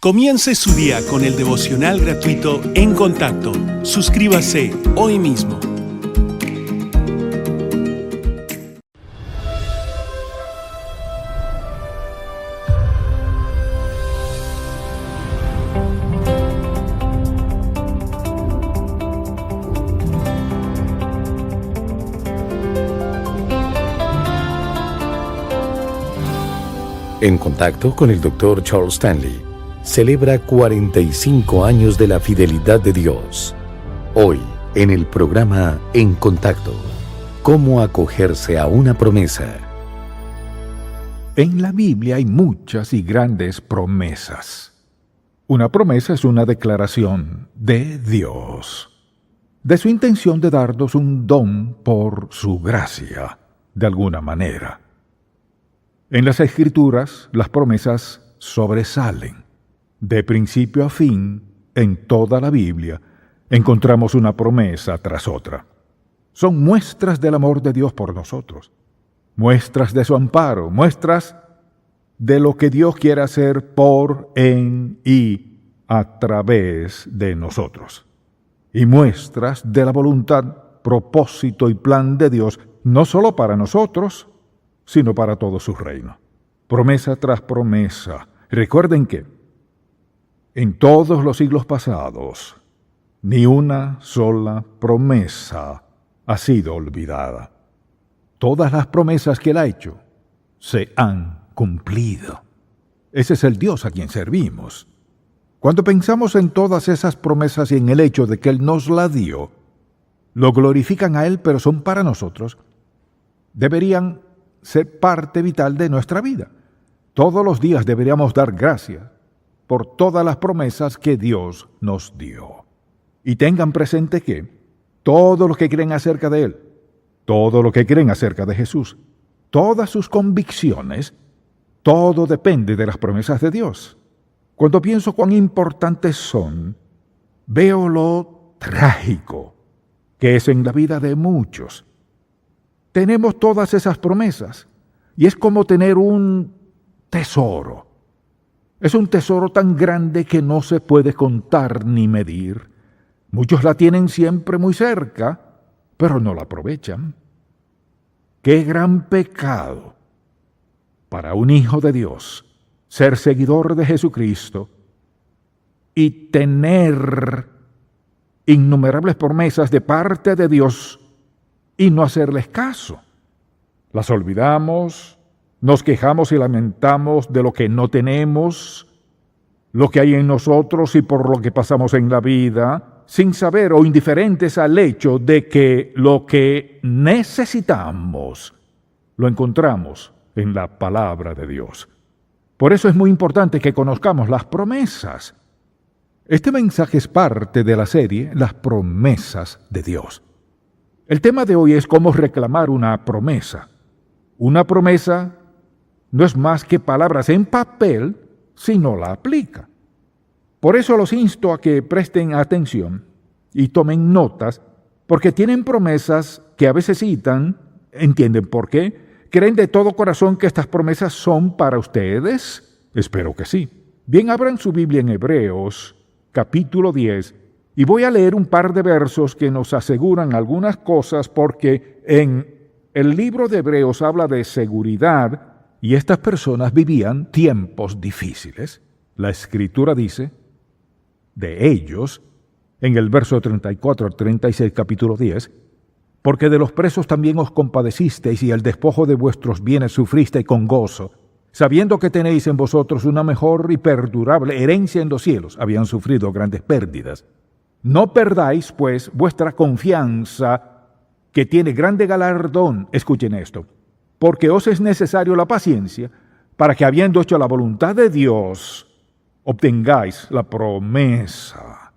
Comience su día con el devocional gratuito En Contacto. Suscríbase hoy mismo. En Contacto con el Dr. Charles Stanley celebra 45 años de la fidelidad de Dios. Hoy, en el programa En Contacto, ¿cómo acogerse a una promesa? En la Biblia hay muchas y grandes promesas. Una promesa es una declaración de Dios, de su intención de darnos un don por su gracia, de alguna manera. En las Escrituras, las promesas sobresalen. De principio a fin, en toda la Biblia, encontramos una promesa tras otra. Son muestras del amor de Dios por nosotros, muestras de su amparo, muestras de lo que Dios quiere hacer por, en y a través de nosotros. Y muestras de la voluntad, propósito y plan de Dios, no solo para nosotros, sino para todo su reino. Promesa tras promesa. Recuerden que en todos los siglos pasados, ni una sola promesa ha sido olvidada. Todas las promesas que Él ha hecho se han cumplido. Ese es el Dios a quien servimos. Cuando pensamos en todas esas promesas y en el hecho de que Él nos la dio, lo glorifican a Él, pero son para nosotros. Deberían ser parte vital de nuestra vida. Todos los días deberíamos dar gracias por todas las promesas que Dios nos dio. Y tengan presente que todo lo que creen acerca de Él, todo lo que creen acerca de Jesús, todas sus convicciones, todo depende de las promesas de Dios. Cuando pienso cuán importantes son, veo lo trágico que es en la vida de muchos. Tenemos todas esas promesas y es como tener un tesoro. Es un tesoro tan grande que no se puede contar ni medir. Muchos la tienen siempre muy cerca, pero no la aprovechan. ¡Qué gran pecado para un hijo de Dios ser seguidor de Jesucristo y tener innumerables promesas de parte de Dios y no hacerles caso! Las olvidamos, nos quejamos y lamentamos de lo que no tenemos, lo que hay en nosotros y por lo que pasamos en la vida, sin saber o indiferentes al hecho de que lo que necesitamos lo encontramos en la palabra de Dios. Por eso es muy importante que conozcamos las promesas. Este mensaje es parte de la serie Las promesas de Dios. El tema de hoy es cómo reclamar una promesa. Una promesa no es más que palabras en papel si no la aplica. Por eso los insto a que presten atención y tomen notas, porque tienen promesas que a veces citan, ¿entienden por qué? ¿Creen de todo corazón que estas promesas son para ustedes? Espero que sí. Bien, abran su Biblia en Hebreos, capítulo 10, y voy a leer un par de versos que nos aseguran algunas cosas, porque en el libro de Hebreos habla de seguridad y estas personas vivían tiempos difíciles. La Escritura dice de ellos, en el verso 34 al 36, capítulo 10, porque de los presos también os compadecisteis y el despojo de vuestros bienes sufristeis con gozo, sabiendo que tenéis en vosotros una mejor y perdurable herencia en los cielos. Habían sufrido grandes pérdidas. No perdáis, pues, vuestra confianza, que tiene grande galardón. Escuchen esto. Porque os es necesario la paciencia, para que habiendo hecho la voluntad de Dios, obtengáis la promesa.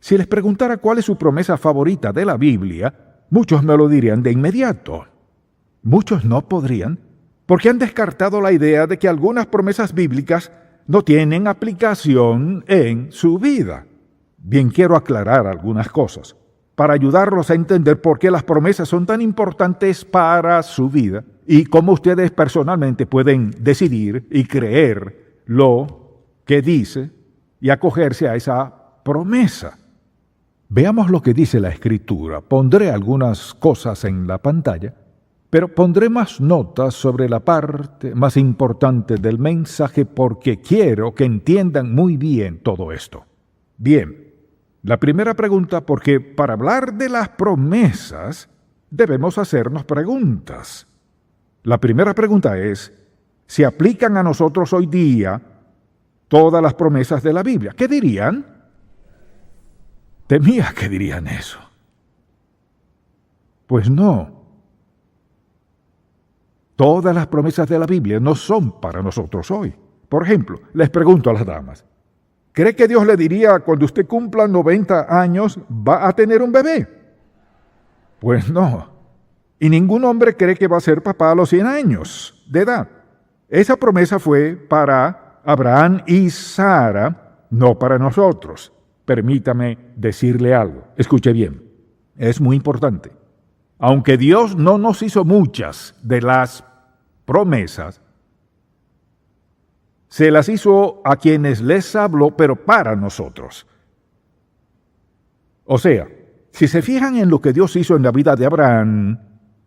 Si les preguntara cuál es su promesa favorita de la Biblia, muchos me lo dirían de inmediato. Muchos no podrían, porque han descartado la idea de que algunas promesas bíblicas no tienen aplicación en su vida. Bien, quiero aclarar algunas cosas para ayudarlos a entender por qué las promesas son tan importantes para su vida y cómo ustedes personalmente pueden decidir y creer lo qué dice y acogerse a esa promesa. Veamos lo que dice la Escritura. Pondré algunas cosas en la pantalla, pero pondré más notas sobre la parte más importante del mensaje porque quiero que entiendan muy bien todo esto. Bien, la primera pregunta, porque para hablar de las promesas debemos hacernos preguntas. La primera pregunta es, ¿se aplican a nosotros hoy día todas las promesas de la Biblia? ¿Qué dirían? Temía que dirían eso. Pues no. Todas las promesas de la Biblia no son para nosotros hoy. Por ejemplo, les pregunto a las damas, ¿cree que Dios le diría cuando usted cumpla 90 años va a tener un bebé? Pues no. Y ningún hombre cree que va a ser papá a los 100 años de edad. Esa promesa fue para Abraham y Sara, no para nosotros. Permítame decirle algo. Escuche bien. Es muy importante. Aunque Dios no nos hizo muchas de las promesas, se las hizo a quienes les habló, pero para nosotros. O sea, si se fijan en lo que Dios hizo en la vida de Abraham,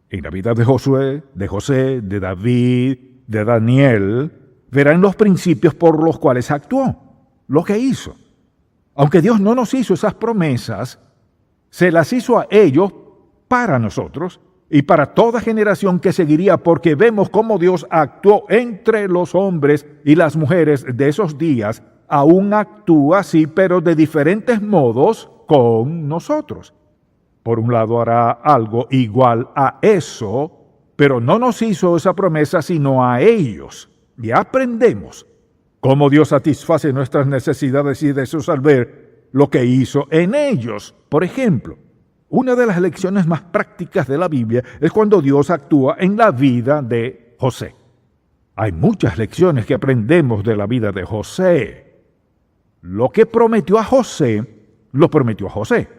en la vida de Josué, de José, de David, de Daniel, verán los principios por los cuales actuó, lo que hizo. Aunque Dios no nos hizo esas promesas, se las hizo a ellos para nosotros y para toda generación que seguiría, porque vemos cómo Dios actuó entre los hombres y las mujeres de esos días. Aún actúa así, pero de diferentes modos con nosotros. Por un lado hará algo igual a eso, pero no nos hizo esa promesa sino a ellos. Y aprendemos cómo Dios satisface nuestras necesidades y deseos al ver lo que hizo en ellos. Por ejemplo, una de las lecciones más prácticas de la Biblia es cuando Dios actúa en la vida de José. Hay muchas lecciones que aprendemos de la vida de José. Lo que prometió a José, lo prometió a José.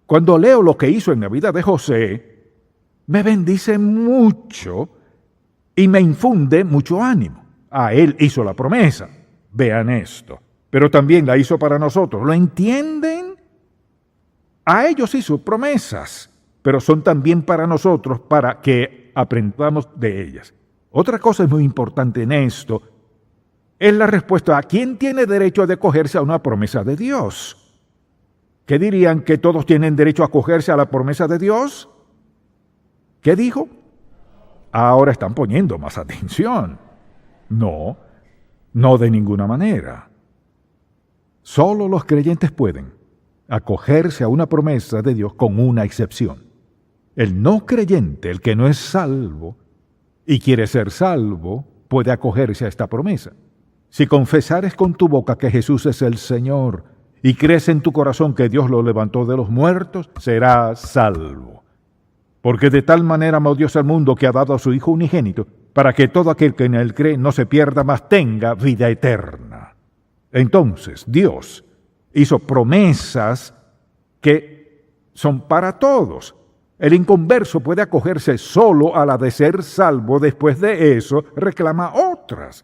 Cuando leo lo que hizo en la vida de José, me bendice mucho y me infunde mucho ánimo. A él hizo la promesa. Vean esto. Pero también la hizo para nosotros. ¿Lo entienden? A ellos hizo promesas, pero son también para nosotros para que aprendamos de ellas. Otra cosa es muy importante en esto, es la respuesta a quién tiene derecho de acogerse a una promesa de Dios. ¿Qué dirían? ¿Que todos tienen derecho a acogerse a la promesa de Dios? ¿Qué dijo? Ahora están poniendo más atención. No, no de ninguna manera. Solo los creyentes pueden acogerse a una promesa de Dios con una excepción. El no creyente, el que no es salvo y quiere ser salvo, puede acogerse a esta promesa. Si confesares con tu boca que Jesús es el Señor y crees en tu corazón que Dios lo levantó de los muertos, serás salvo. Porque de tal manera amó Dios al mundo que ha dado a su Hijo unigénito, para que todo aquel que en él cree no se pierda, mas tenga vida eterna. Entonces, Dios hizo promesas que son para todos. El inconverso puede acogerse solo a la de ser salvo, después de eso reclama otras.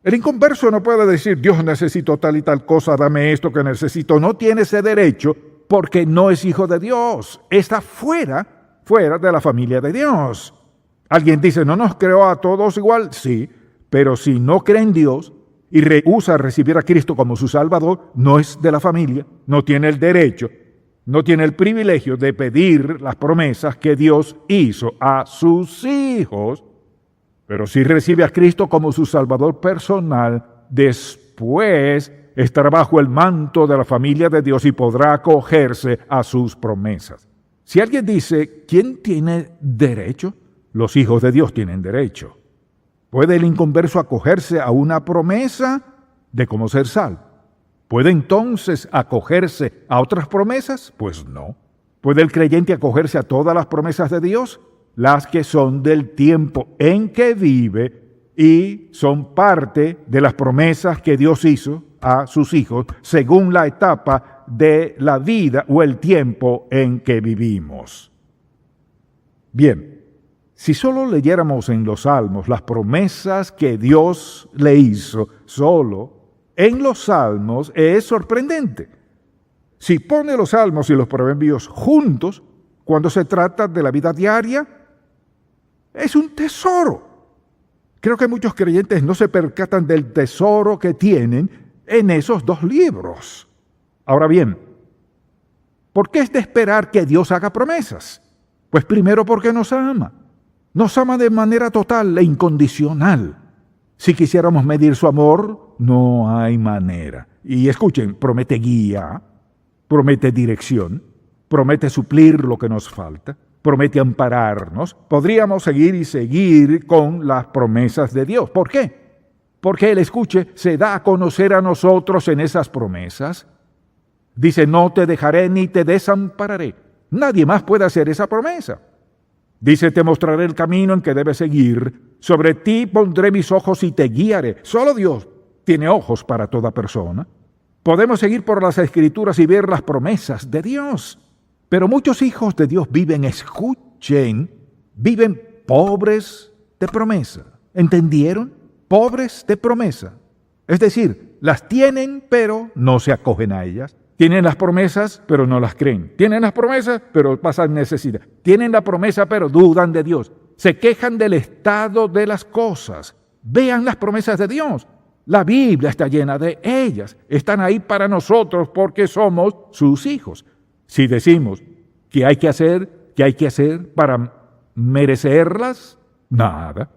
El inconverso no puede decir, Dios, necesito tal y tal cosa, dame esto que necesito. No tiene ese derecho porque no es hijo de Dios. Está fuera de la familia de Dios. Alguien dice, ¿no nos creó a todos igual? Sí, pero si no cree en Dios y rehúsa recibir a Cristo como su Salvador, no es de la familia, no tiene el derecho, no tiene el privilegio de pedir las promesas que Dios hizo a sus hijos. Pero si recibe a Cristo como su Salvador personal, después estará bajo el manto de la familia de Dios y podrá acogerse a sus promesas. Si alguien dice, ¿quién tiene derecho? Los hijos de Dios tienen derecho. ¿Puede el inconverso acogerse a una promesa de cómo ser salvo? ¿Puede entonces acogerse a otras promesas? Pues no. ¿Puede el creyente acogerse a todas las promesas de Dios? Las que son del tiempo en que vive y son parte de las promesas que Dios hizo a sus hijos según la etapa de la vida o el tiempo en que vivimos. Bien. Si solo leyéramos en los Salmos las promesas que Dios le hizo, solo en los salmos es sorprendente. Si pone los salmos y los proverbios juntos, cuando se trata de la vida diaria, es un tesoro. Creo que muchos creyentes no se percatan del tesoro que tienen en esos dos libros. Ahora bien, ¿por qué es de esperar que Dios haga promesas? Pues primero porque nos ama. Nos ama de manera total e incondicional. Si quisiéramos medir su amor, no hay manera. Y escuchen, promete guía, promete dirección, promete suplir lo que nos falta, promete ampararnos. Podríamos seguir y seguir con las promesas de Dios. ¿Por qué? Porque Él, escuche, se da a conocer a nosotros en esas promesas. Dice, no te dejaré ni te desampararé. Nadie más puede hacer esa promesa. Dice, te mostraré el camino en que debes seguir. Sobre ti pondré mis ojos y te guiaré. Solo Dios tiene ojos para toda persona. Podemos seguir por las Escrituras y ver las promesas de Dios. Pero muchos hijos de Dios viven pobres de promesa. ¿Entendieron? Pobres de promesa. Es decir, las tienen, pero no se acogen a ellas. Tienen las promesas, pero no las creen. Tienen las promesas, pero pasan necesidad. Tienen la promesa, pero dudan de Dios. Se quejan del estado de las cosas. Vean las promesas de Dios. La Biblia está llena de ellas. Están ahí para nosotros porque somos sus hijos. Si decimos que hay que hacer para merecerlas, nada.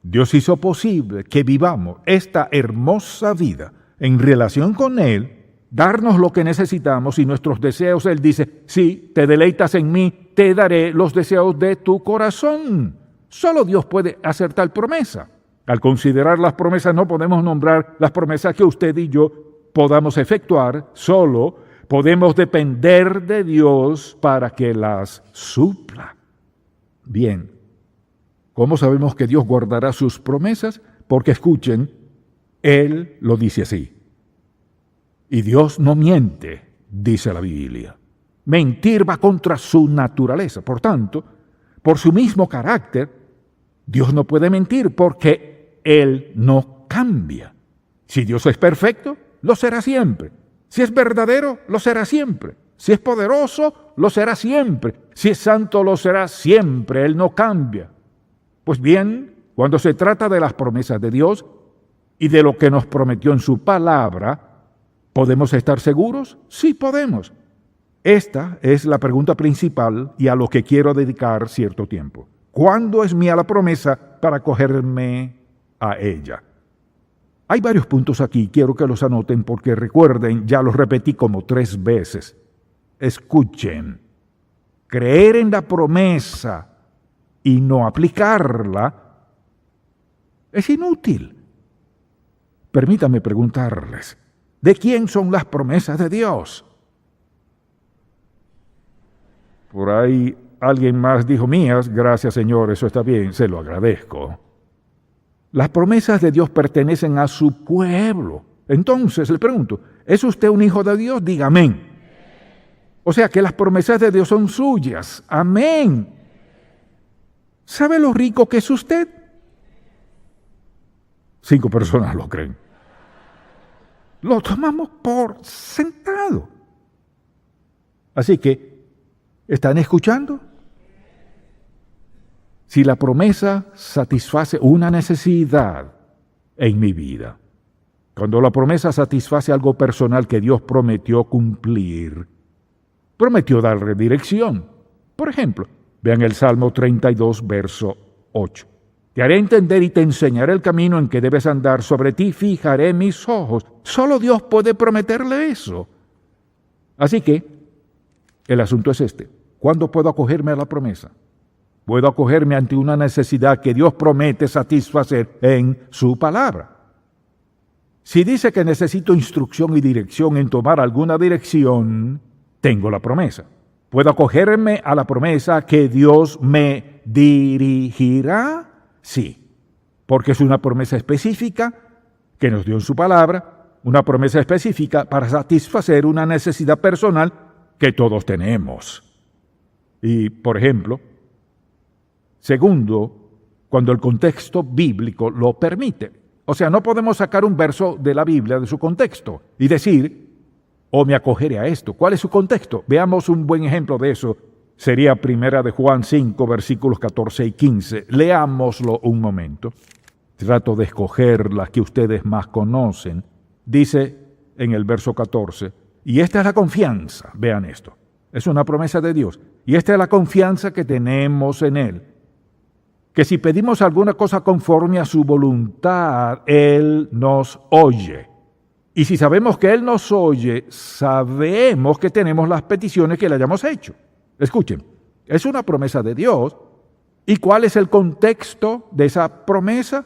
Dios hizo posible que vivamos esta hermosa vida en relación con Él, darnos lo que necesitamos y nuestros deseos. Él dice, si te deleitas en mí, te daré los deseos de tu corazón. Solo Dios puede hacer tal promesa. Al considerar las promesas, no podemos nombrar las promesas que usted y yo podamos efectuar, solo podemos depender de Dios para que las supla. Bien, ¿cómo sabemos que Dios guardará sus promesas? Porque escuchen, Él lo dice así. Y Dios no miente, dice la Biblia. Mentir va contra su naturaleza. Por tanto, por su mismo carácter, Dios no puede mentir porque Él no cambia. Si Dios es perfecto, lo será siempre. Si es verdadero, lo será siempre. Si es poderoso, lo será siempre. Si es santo, lo será siempre. Él no cambia. Pues bien, cuando se trata de las promesas de Dios y de lo que nos prometió en su palabra, ¿podemos estar seguros? Sí, podemos. Esta es la pregunta principal y a lo que quiero dedicar cierto tiempo. ¿Cuándo es mía la promesa para acogerme a ella? Hay varios puntos aquí, quiero que los anoten porque recuerden, ya los repetí como 3 veces. Escuchen, creer en la promesa y no aplicarla es inútil. Permítanme preguntarles, ¿de quién son las promesas de Dios? Por ahí alguien más dijo mías, gracias Señor, eso está bien, se lo agradezco. Las promesas de Dios pertenecen a su pueblo. Entonces, le pregunto, ¿es usted un hijo de Dios? Diga amén. O sea que las promesas de Dios son suyas. Amén. ¿Sabe lo rico que es usted? 5 personas lo creen. Lo tomamos por sentado. Así que, ¿están escuchando? Si la promesa satisface una necesidad en mi vida, cuando la promesa satisface algo personal que Dios prometió cumplir, prometió darle dirección. Por ejemplo, vean el Salmo 32, verso 8. Te haré entender y te enseñaré el camino en que debes andar. Sobre ti fijaré mis ojos. Solo Dios puede prometerle eso. Así que, el asunto es este. ¿Cuándo puedo acogerme a la promesa? Puedo acogerme ante una necesidad que Dios promete satisfacer en su palabra. Si dice que necesito instrucción y dirección en tomar alguna dirección, tengo la promesa. ¿Puedo acogerme a la promesa que Dios me dirigirá? Sí, porque es una promesa específica que nos dio en su palabra, una promesa específica para satisfacer una necesidad personal que todos tenemos. Y, por ejemplo, segundo, cuando el contexto bíblico lo permite. O sea, no podemos sacar un verso de la Biblia de su contexto y decir, me acogeré a esto. ¿Cuál es su contexto? Veamos un buen ejemplo de eso. Sería 1 de Juan 5, versículos 14 y 15. Leámoslo un momento. Trato de escoger las que ustedes más conocen. Dice en el verso 14, y esta es la confianza, vean esto, es una promesa de Dios, y esta es la confianza que tenemos en Él, que si pedimos alguna cosa conforme a su voluntad, Él nos oye. Y si sabemos que Él nos oye, sabemos que tenemos las peticiones que le hayamos hecho. Escuchen, es una promesa de Dios. ¿Y cuál es el contexto de esa promesa?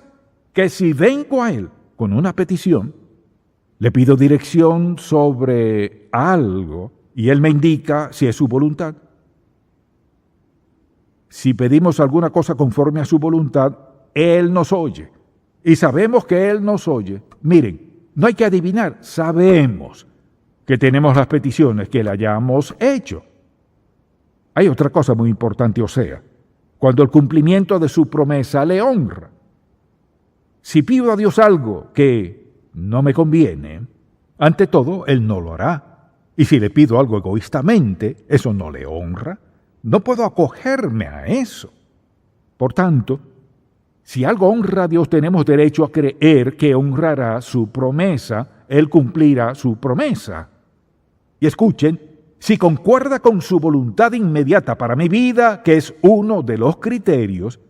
Que si vengo a Él con una petición, le pido dirección sobre algo y Él me indica si es su voluntad. Si pedimos alguna cosa conforme a su voluntad, Él nos oye. Y sabemos que Él nos oye. Miren, no hay que adivinar, sabemos que tenemos las peticiones que le hayamos hecho. Hay otra cosa muy importante, o sea, cuando el cumplimiento de su promesa le honra. Si pido a Dios algo que no me conviene, ante todo, Él no lo hará. Y si le pido algo egoístamente, eso no le honra. No puedo acogerme a eso. Por tanto, si algo honra a Dios, tenemos derecho a creer que honrará su promesa, Él cumplirá su promesa. Y escuchen, si concuerda con su voluntad inmediata para mi vida, que es uno de los criterios,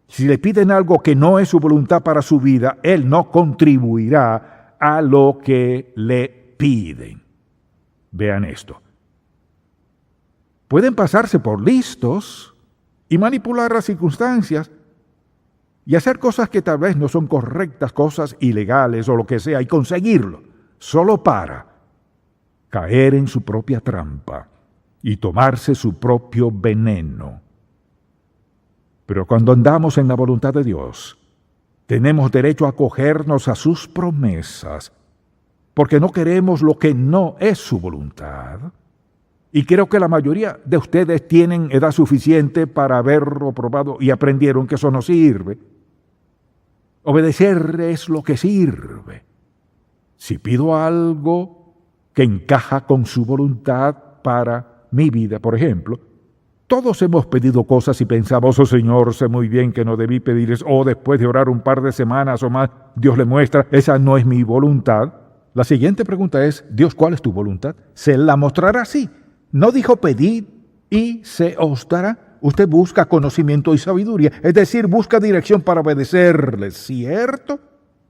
si le piden algo que no es su voluntad para su vida, Él no contribuirá a lo que le piden. Vean esto. Pueden pasarse por listos y manipular las circunstancias y hacer cosas que tal vez no son correctas, cosas ilegales o lo que sea, y conseguirlo, solo para caer en su propia trampa y tomarse su propio veneno. Pero cuando andamos en la voluntad de Dios, tenemos derecho a acogernos a sus promesas, porque no queremos lo que no es su voluntad. Y creo que la mayoría de ustedes tienen edad suficiente para haberlo probado y aprendieron que eso no sirve. Obedecer es lo que sirve. Si pido algo que encaja con su voluntad para mi vida, por ejemplo, todos hemos pedido cosas y pensamos, Señor, sé muy bien que no debí pedir eso, o después de orar un par de semanas o más, Dios le muestra, esa no es mi voluntad. La siguiente pregunta es, Dios, ¿cuál es tu voluntad? Se la mostrará así. No dijo pedid y se os dará. Usted busca conocimiento y sabiduría, es decir, busca dirección para obedecerle, ¿cierto?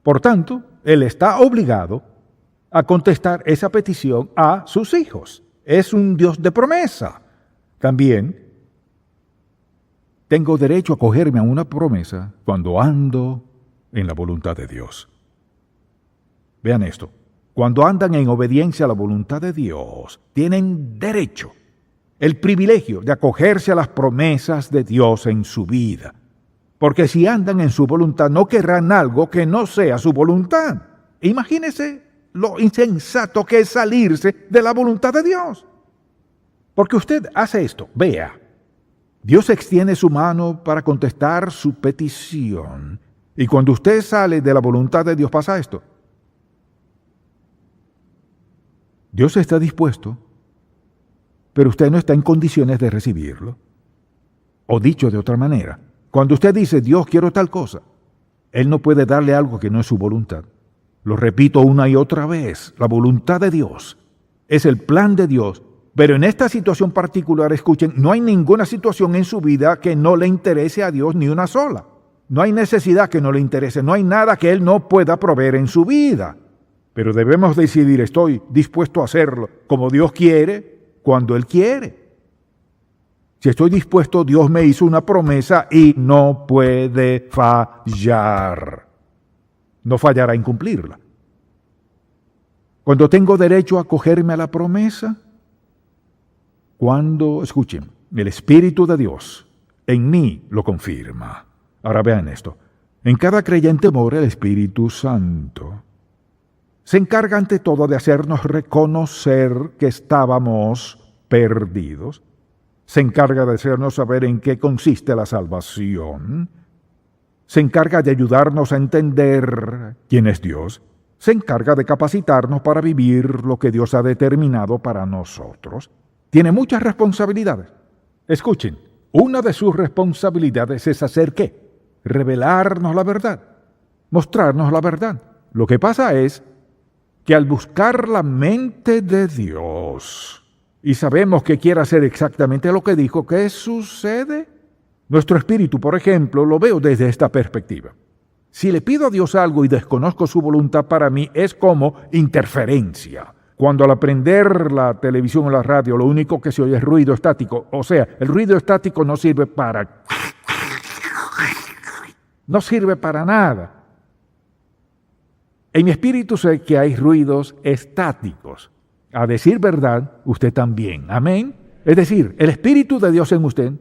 Por tanto, Él está obligado a contestar esa petición a sus hijos. Es un Dios de promesa. También tengo derecho a acogerme a una promesa cuando ando en la voluntad de Dios. Vean esto. Cuando andan en obediencia a la voluntad de Dios, tienen derecho, el privilegio de acogerse a las promesas de Dios en su vida. Porque si andan en su voluntad, no querrán algo que no sea su voluntad. Imagínese lo insensato que es salirse de la voluntad de Dios. Porque usted hace esto, vea. Dios extiende su mano para contestar su petición. Y cuando usted sale de la voluntad de Dios, pasa esto. Dios está dispuesto, pero usted no está en condiciones de recibirlo. O dicho de otra manera, cuando usted dice, Dios, quiero tal cosa, Él no puede darle algo que no es su voluntad. Lo repito una y otra vez, la voluntad de Dios es el plan de Dios. Pero en esta situación particular, escuchen, no hay ninguna situación en su vida que no le interese a Dios ni una sola. No hay necesidad que no le interese, no hay nada que Él no pueda proveer en su vida. Pero debemos decidir, estoy dispuesto a hacerlo como Dios quiere, cuando Él quiere. Si estoy dispuesto, Dios me hizo una promesa y no puede fallar. No fallará en cumplirla. Cuando tengo derecho a acogerme a la promesa, cuando, escuchen, el Espíritu de Dios en mí lo confirma. Ahora vean esto. En cada creyente mora el Espíritu Santo. Se encarga ante todo de hacernos reconocer que estábamos perdidos. Se encarga de hacernos saber en qué consiste la salvación. se encarga de ayudarnos a entender quién es Dios, se encarga de capacitarnos para vivir lo que Dios ha determinado para nosotros. Tiene muchas responsabilidades. Escuchen, una de sus responsabilidades es hacer ¿qué? Revelarnos la verdad, mostrarnos la verdad. Lo que pasa es que al buscar la mente de Dios, y sabemos que quiere hacer exactamente lo que dijo, ¿qué sucede? Nuestro espíritu, por ejemplo, lo veo desde esta perspectiva. Si le pido a Dios algo y desconozco su voluntad para mí, es como interferencia. Cuando al aprender la televisión o la radio, lo único que se oye es ruido estático. O sea, el ruido estático no sirve para nada. En mi espíritu sé que hay ruidos estáticos. A decir verdad, usted también. Amén. Es decir, el Espíritu de Dios en usted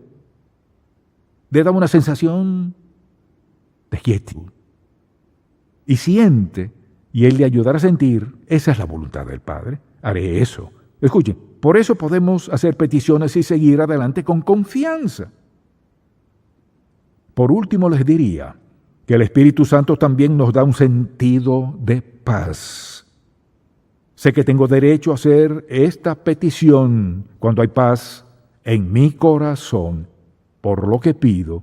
le da una sensación de quietud. Y siente, y Él le ayudará a sentir, esa es la voluntad del Padre. Haré eso. Escuchen, por eso podemos hacer peticiones y seguir adelante con confianza. Por último les diría que el Espíritu Santo también nos da un sentido de paz. Sé que tengo derecho a hacer esta petición cuando hay paz en mi corazón por lo que pido.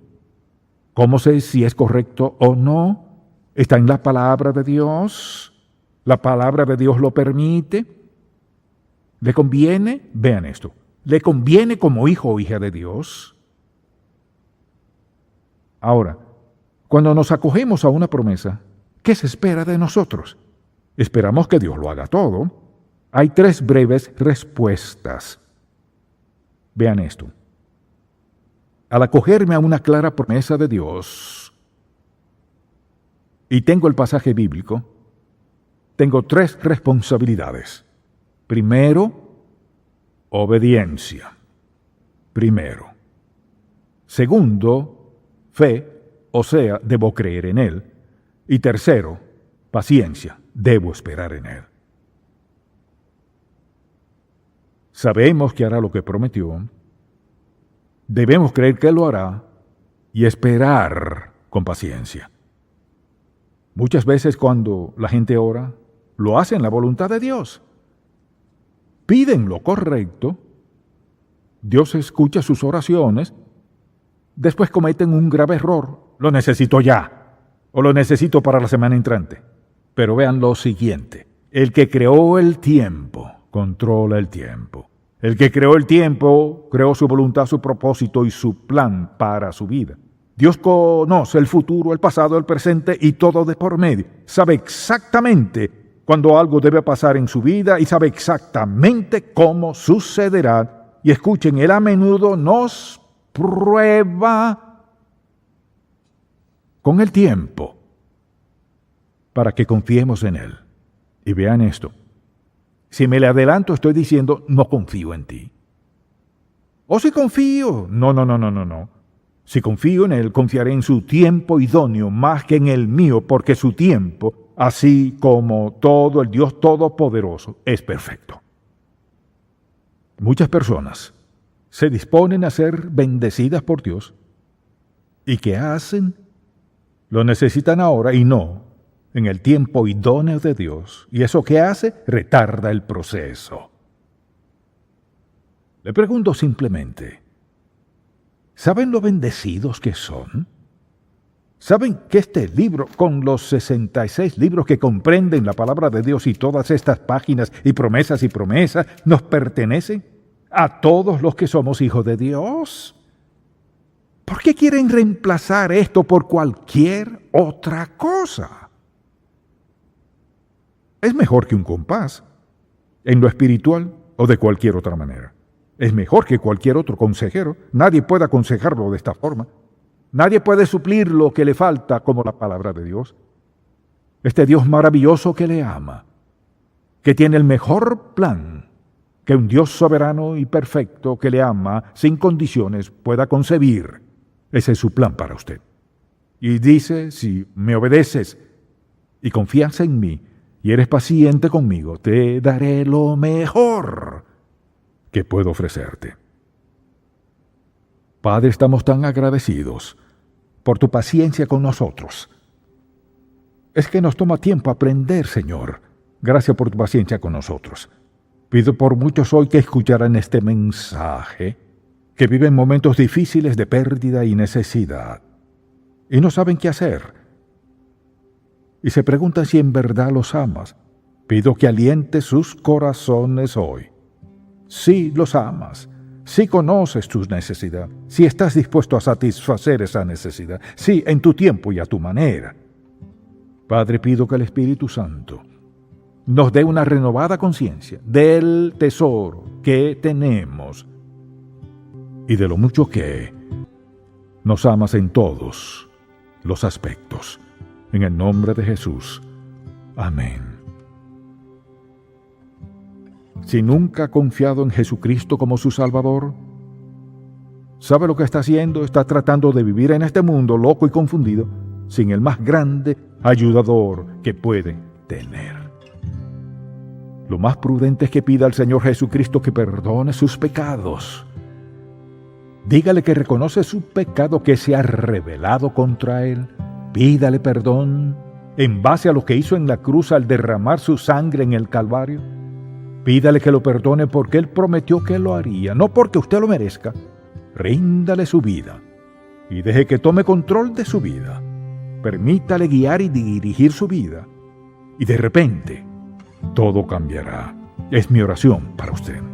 ¿Cómo sé si es correcto o no? Está en la palabra de Dios. La palabra de Dios lo permite. ¿Le conviene? Vean esto. ¿Le conviene como hijo o hija de Dios? Ahora, cuando nos acogemos a una promesa, ¿qué se espera de nosotros? Esperamos que Dios lo haga todo. Hay 3 breves respuestas. Vean esto. Al acogerme a una clara promesa de Dios, y tengo el pasaje bíblico, tengo 3 responsabilidades. Primero, obediencia. Primero. Segundo, fe, o sea, debo creer en Él. Y tercero, paciencia, debo esperar en Él. Sabemos que hará lo que prometió, debemos creer que Él lo hará y esperar con paciencia. Muchas veces cuando la gente ora, lo hace en la voluntad de Dios. Piden lo correcto, Dios escucha sus oraciones, después cometen un grave error, lo necesito ya, o lo necesito para la semana entrante. Pero vean lo siguiente, el que creó el tiempo, controla el tiempo. El que creó el tiempo, creó su voluntad, su propósito y su plan para su vida. Dios conoce el futuro, el pasado, el presente y todo de por medio. Sabe exactamente cuándo algo debe pasar en su vida y sabe exactamente cómo sucederá. Y escuchen, Él a menudo nos prueba con el tiempo para que confiemos en Él. Y vean esto. Si me le adelanto, estoy diciendo, no confío en ti. O si confío, no. Si confío en Él, confiaré en su tiempo idóneo más que en el mío, porque su tiempo, así como todo el Dios Todopoderoso, es perfecto. Muchas personas se disponen a ser bendecidas por Dios. ¿Y qué hacen? Lo necesitan ahora y no en el tiempo idóneo de Dios. ¿Y eso qué hace? Retarda el proceso. Le pregunto simplemente, ¿saben lo bendecidos que son? ¿Saben que este libro, con los 66 libros que comprenden la palabra de Dios y todas estas páginas y promesas, nos pertenecen a todos los que somos hijos de Dios? ¿Por qué quieren reemplazar esto por cualquier otra cosa? Es mejor que un compás, en lo espiritual o de cualquier otra manera. Es mejor que cualquier otro consejero. Nadie puede aconsejarlo de esta forma. Nadie puede suplir lo que le falta como la palabra de Dios. Este Dios maravilloso que le ama, que tiene el mejor plan que un Dios soberano y perfecto que le ama sin condiciones pueda concebir. Ese es su plan para usted. Y dice, si me obedeces y confías en mí y eres paciente conmigo, te daré lo mejor que puedo ofrecerte. Padre, estamos tan agradecidos por tu paciencia con nosotros. Es que nos toma tiempo aprender, Señor. Gracias por tu paciencia con nosotros. Pido por muchos hoy que escucharán este mensaje, que viven momentos difíciles de pérdida y necesidad, y no saben qué hacer, y se preguntan si en verdad los amas. Pido que alientes sus corazones hoy. Sí los amas, sí conoces tus necesidades, sí estás dispuesto a satisfacer esa necesidad, sí en tu tiempo y a tu manera. Padre, pido que el Espíritu Santo nos dé una renovada conciencia del tesoro que tenemos y de lo mucho que nos amas en todos los aspectos. En el nombre de Jesús. Amén. Si nunca ha confiado en Jesucristo como su Salvador, ¿sabe lo que está haciendo? Está tratando de vivir en este mundo loco y confundido, sin el más grande ayudador que puede tener. Lo más prudente es que pida al Señor Jesucristo que perdone sus pecados. Dígale que reconoce su pecado, que se ha rebelado contra él. Pídale perdón en base a lo que hizo en la cruz al derramar su sangre en el Calvario. Pídale que lo perdone porque él prometió que lo haría, no porque usted lo merezca. Ríndale su vida y deje que tome control de su vida. Permítale guiar y dirigir su vida. Y de repente, todo cambiará. Es mi oración para usted.